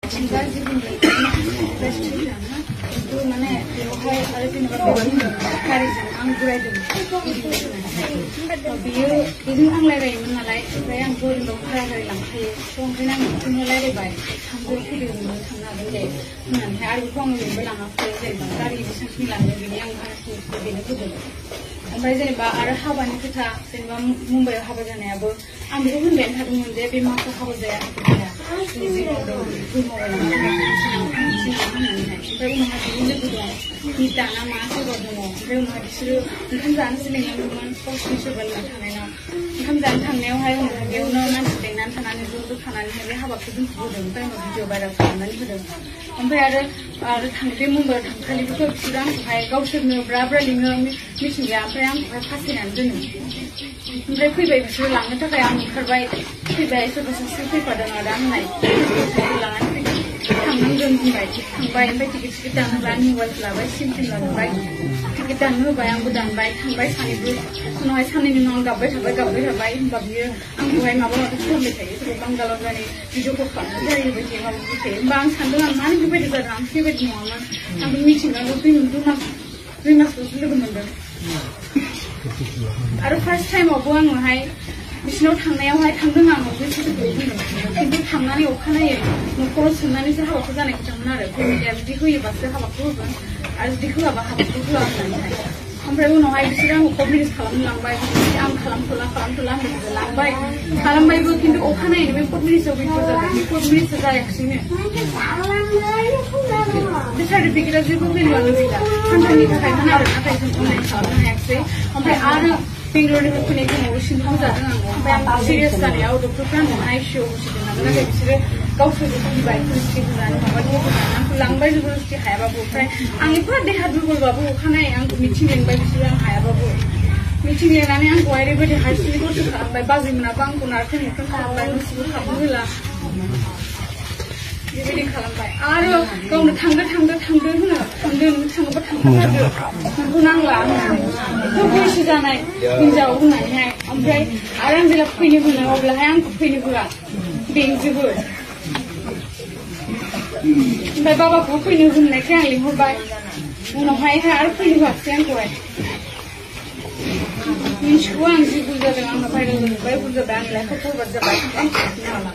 Enggak sih ini restoran itu mana lokal ada di negara kari anggur itu biar ini ang lagi mana lagi saya anggur lokal kari langkai soalnya ini lagi baik anggur itu mana sana ada nanti ada orang yang bilang apa itu kari bisa bilang begini yang harus begini betul. ओमफ्राय जेनेबा आरो हाबानि खोथा जेनेबा मुम्बाइआव हाबा जानायाबो आं बेखौ होनबायानो थादोंमोन जे बे माखौ हाबा जाया जोंनि जिउआव होननानैहाय ओमफ्राय उनावहाय बिनि लोगो दं निता ना मा सोरबा दङ ओमफ्राय उनावहाय बिसोरो ओंखाम जानोसो लिंलांदोंमोन गावसिनि सोरबा थानायनाव ओंखाम जानो थांनायावहाय उनावहाय बेयावनो मानसि लेंनानै थानानै ज' थानानैहाय बे हाबाखौ दोनथ'होदों ओमफ्राय उनाव भिडिअ भाइरेल खालामनानै होदों ओमफ्राय आरो बे मुम्बाइआव थांखालिबोथ' बिसोरो आंखौहाय गावसोरनो ब्रा ब्रा लिङो मिथिंगा ओमफ्राय आंखौहाय फासिनानै दोनो ओमफ्राय फैबाय बिसोरो लांनो थाखाय आं ओंखारबाय फैबाय सोरबा सासे फैफादों आरो आंनाय लानानै थांनांगोन होनबाय थांबाय ओमफ्य टिकेट दानोब्ला मबाइल लाबाय सिम लाबाय टिकेट दाननो होबाय आंबो दानबाय थांबाय सानैबो उनावहाय साननैनि उनाव गाबबाय थाबाय होनबा बियो आंखौहाय माबा माबि खालामबाय थायो सोरबा बांगालाव जानि भिडिअ कल खालामनाय जाहैबाय थायो माबा माबि थायो होमबा आं सानदों आं मानो बेबायदि जादों आं बेबायदि नङामोन आंबो मिथिंगाखौ दुइ मासल'सो लोगो मोनदों आरो फार्स्ट टाइमावबो आङोहाय बिसिनाव थांनायावहाय थांदों आङो बे सोदोबखौ बुंदों खिन्थु थांनानै अखानायै न'खराव सोंनानैसो हाबाखौ जानाय खोथामोन आरो फेमिलिया जुदि होयोबासो हाबाखौ होगोन आरो जुदि होआबा हाबाखौ होआ होननानैहाय ओमफ्राय उनावहाय बिसोरो आंखौ क'र्ट मेरेज खालामनो लांबाय आं खालामथ'ला होननानै लांबाय खालामबायबो खिन्थु अखानायै बे क'र्ट मेरेजआव बेफोर जादों बे क'र्ट मेरेजआ जायाखिसैनो बे सार्टिफिकेटआ जेबो भेलुआनो गैला सानथामनि थाखायमोन आरो नाथाय जों अनलाइन खालामनो हायाखिसै ओमफ्राय आरो बेंगलरनिफ्राय फैनाय समाव सिनथाम जादों आङो ओमफ्राय आं सिरियास जानायाव डक्टरफ्रा आंखौ आइसिइउआव होसिगोन नालाय नाथाय बिसोरो गावसोरबो गिबाय पुलिसखौ होनानै माबाखौ होनानै आंखौ लांबाय जबरदस्ति हायाबाबो ओमफ्राय आं एफा देहा दुरबलबाबो अखानायै आंखौ मिटिं लेंबाय बिसोरो आं हायाबाबो मिटिं लेंनानै आंखौहाय ओरैबायदि हारसिङै दरसो खालामबाय बाजैमोनाबो आंखौ नारखें नुख्रें खालामबाय न'सिबो हाबनो होला बेबायदि खालामबाय आरो गावनो थांदो होनो थाङोबा थांखाथारदो नोंखौ नांला होननानै बैसो जानाय हिनजाव होननानैहाय ओमफ्राय आरो आं जेब्ला फैनो होनो अब्लाहाय आंखौ फैनो होआ बेंजोबो ओमफ्राय बाबाखौ फैनो होननायखाय आं लिंहरबाय उनावहाय आरो फैनो होआसै आंखौहाय मिन्थिगौ आं जि भुल जादों आंना भाइरेल जाजोब्बाय भुल जाबाय आंनि लाइफआ बरबाद जाबाय आं खालामनो हाला